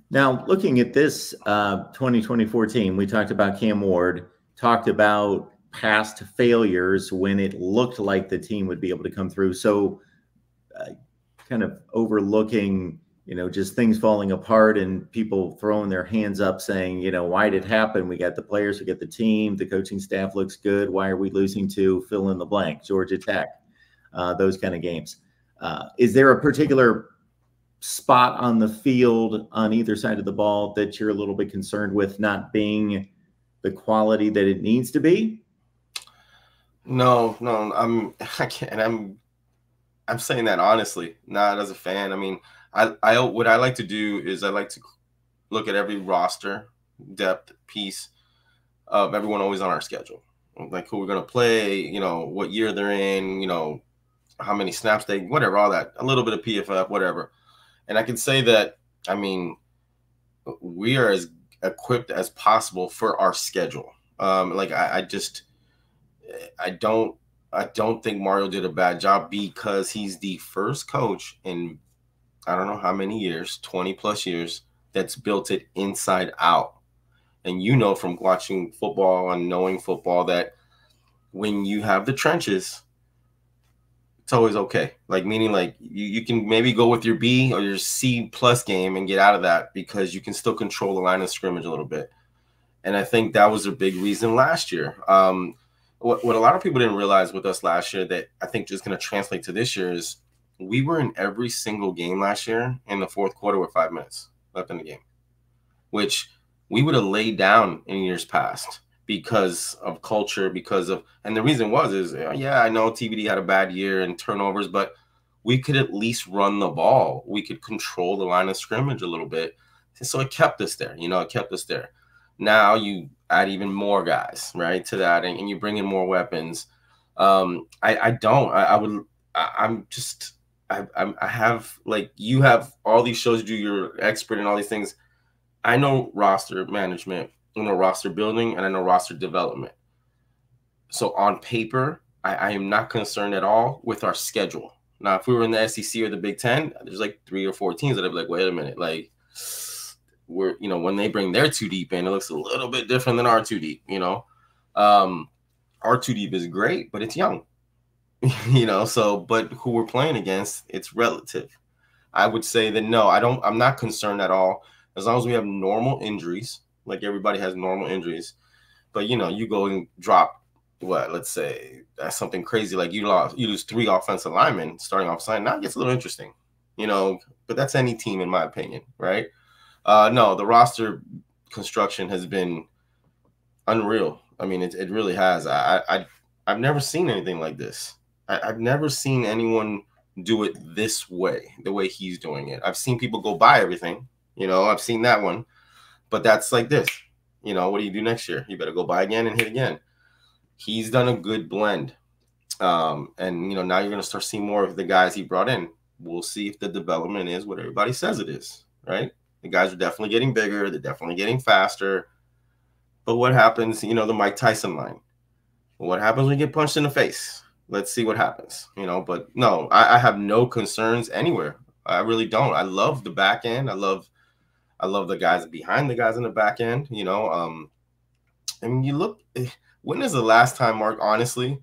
Now, looking at this 2024 team, we talked about Cam Ward, talked about past failures when it looked like the team would be able to come through. So, uh, kind of overlooking, just things falling apart and people throwing their hands up saying, why did it happen? We got the players, we got the team, the coaching staff looks good. Why are we losing to fill in the blank, Georgia Tech, those kind of games? Is there a particular spot on the field on either side of the ball that you're a little bit concerned with not being the quality that it needs to be? No, I can't. I'm saying that honestly, not as a fan. I mean, I what I like to do is I like to look at every roster depth piece of everyone always on our schedule, like who we're gonna play, what year they're in, how many snaps they, whatever, all that, a little bit of PFF, whatever. And I can say that, I mean, we are as equipped as possible for our schedule. Like I don't think Mario did a bad job because he's the first coach in I don't know how many years, 20 plus years, that's built it inside out. And from watching football and knowing football that when you have the trenches, it's always okay. Like, meaning like you can maybe go with your B or your C plus game and get out of that because you can still control the line of scrimmage a little bit. And I think that was a big reason last year. What a lot of people didn't realize with us last year that I think just going to translate to this year is we were in every single game last year in the fourth quarter with 5 minutes left in the game, which we would have laid down in years past because of culture, and the reason is, yeah, I know TBD had a bad year and turnovers, but we could at least run the ball. We could control the line of scrimmage a little bit. So it kept us there, it kept us there. Now you add even more guys, right, to that, and you bring in more weapons. I have, like, you have all these shows, you're expert in all these things. I know roster management, I know roster building, and I know roster development. So on paper, I am not concerned at all with our schedule. Now, if we were in the SEC or the Big Ten, there's like 3 or 4 teams that I'd be like, wait a minute, like, when they bring their 2 deep in, it looks a little bit different than our 2 deep, our 2 deep is great, but it's young, but who we're playing against, it's relative. I would say that, no, I'm not concerned at all. As long as we have normal injuries, like everybody has normal injuries, but you go and drop let's say that's something crazy, like you lose 3 offensive linemen starting off side. Now it gets a little interesting, but that's any team in my opinion, right? No, the roster construction has been unreal. I mean, it really has. I've never seen anything like this. I've never seen anyone do it this way, the way he's doing it. I've seen people go buy everything, I've seen that one, but that's like this. What do you do next year? You better go buy again and hit again. He's done a good blend. And, now you're going to start seeing more of the guys he brought in. We'll see if the development is what everybody says it is, right? The guys are definitely getting bigger. They're definitely getting faster. But what happens, the Mike Tyson line? What happens when you get punched in the face? Let's see what happens, But no, I have no concerns anywhere. I really don't. I love the back end. I love the guys behind the guys in the back end, I mean, you look, when is the last time, Mark, honestly,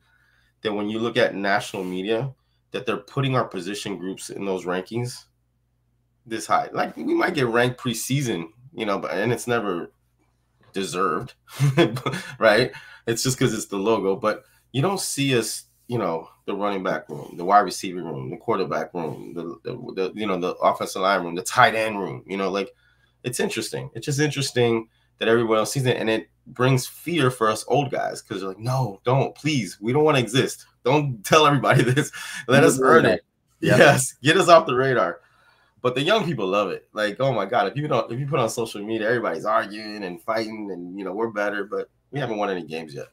that when you look at national media, that they're putting our position groups in those rankings this high? Like, we might get ranked preseason, and it's never deserved, right? It's just because it's the logo, but you don't see us, the running back room, the wide receiver room, the quarterback room, the offensive line room, the tight end room, like, it's interesting. It's just interesting that everyone else sees it, and it brings fear for us old guys because they're like, no, don't, please, we don't want to exist. Don't tell everybody this. Let us earn it. Yep. Yes, get us off the radar. But the young people love it. Like, oh my God, if you put on social media, everybody's arguing and fighting, and we're better, but we haven't won any games yet.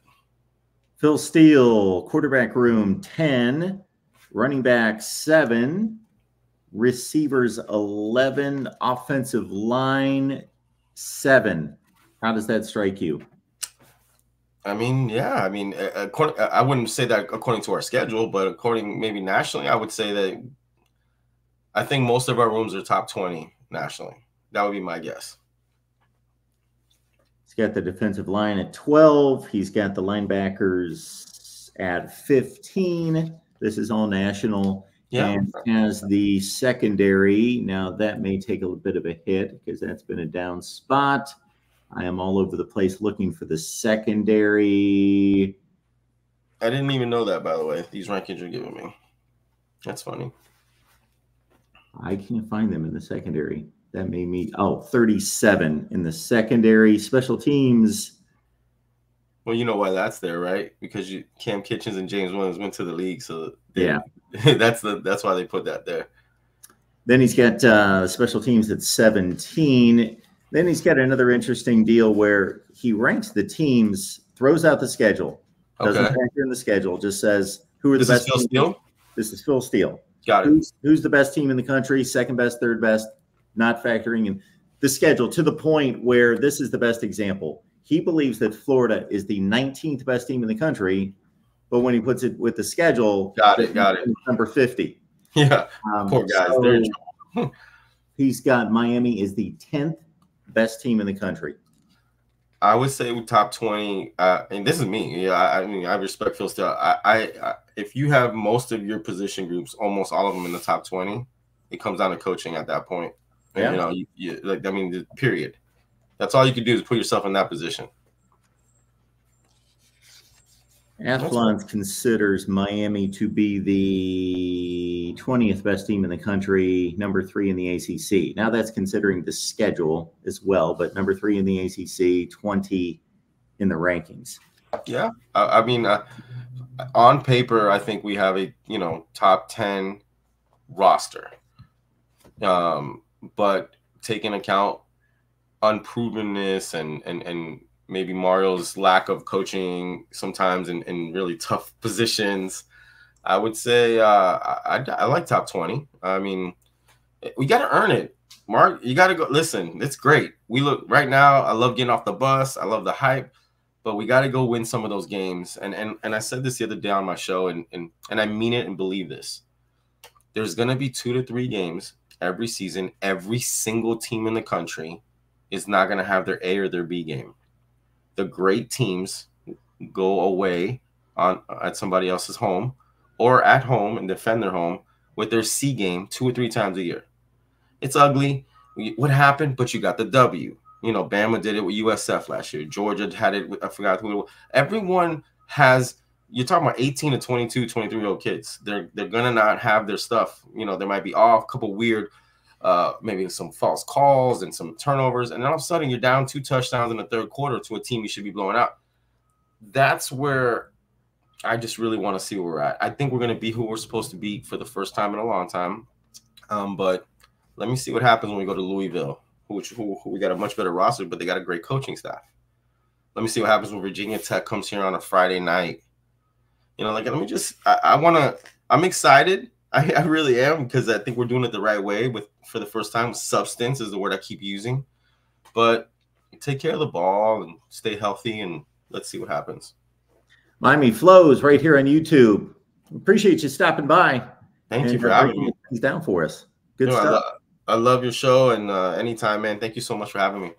Phil Steele, quarterback room 10, running back 7, receivers 11, offensive line 7. How does that strike you? I mean, yeah. I mean, I wouldn't say that according to our schedule, but according maybe nationally, I would say that I think most of our rooms are top 20 nationally. That would be my guess. He's got the defensive line at 12. He's got the linebackers at 15. This is all national. Yeah. And has the secondary. Now, that may take a little bit of a hit because that's been a down spot. I am all over the place looking for the secondary. I didn't even know that, by the way, these rankings you're giving me. That's funny. I can't find them in the secondary. That made me, 37 in the secondary. Special teams. Well, you know why that's there, right? Because Cam Kitchens and James Williams went to the league, so yeah, that's why they put that there. Then he's got special teams at 17. Then he's got another interesting deal where he ranks the teams, throws out the schedule, doesn't factor in the schedule, just says who are the best. This is Phil Steele? This is Phil Steele. Got it. Who's the best team in the country? Second best, third best, not factoring in the schedule, to the point where this is the best example. He believes that Florida is the 19th best team in the country, but when he puts it with the schedule, got it. Number 50. Yeah, poor guys. So he's got Miami is the 10th best team in the country. I would say top 20, and this is me. Yeah, I mean, I respect Phil Steele. I if you have most of your position groups, almost all of them in the top 20, it comes down to coaching at that point. And, you like, I mean, period. That's all you can do is put yourself in that position. Athlon considers Miami to be the 20th best team in the country, number 3 in the ACC. Now that's considering the schedule as well, but number 3 in the ACC, 20 in the rankings. Yeah, I mean, on paper, I think we have a top 10 roster, but take into account unprovenness and maybe Mario's lack of coaching sometimes in really tough positions, I would say I like top 20. I mean, we got to earn it. Mark, you got to go. Listen, it's great. We look right now. I love getting off the bus. I love the hype, but we got to go win some of those games. And I said this the other day on my show, and I mean it and believe this. There's going to be 2 to 3 games every season. Every single team in the country is not going to have their A or their B game. The great teams go away at somebody else's home or at home and defend their home with their C game 2 or 3 times a year. It's ugly. What happened? But you got the W. Bama did it with USF last year. Georgia had it with, I forgot who it was. Everyone has, you're talking about 18 to 22, 23-year-old kids. They're going to not have their stuff. They might be off, a couple weird maybe some false calls and some turnovers, and then all of a sudden you're down 2 touchdowns in the third quarter to a team you should be blowing out. That's where I just really want to see where we're at. I think we're going to be who we're supposed to be for the first time in a long time. But let me see what happens when we go to Louisville, who we got a much better roster, but they got a great coaching staff. Let me see what happens when Virginia Tech comes here on a Friday night. I'm excited. I really am, because I think we're doing it the right way for the first time. Substance is the word I keep using. But take care of the ball and stay healthy, and let's see what happens. Miami Flows right here on YouTube. Appreciate you stopping by. Thank you for having me. He's down for us. Good stuff. I love your show, and anytime, man. Thank you so much for having me.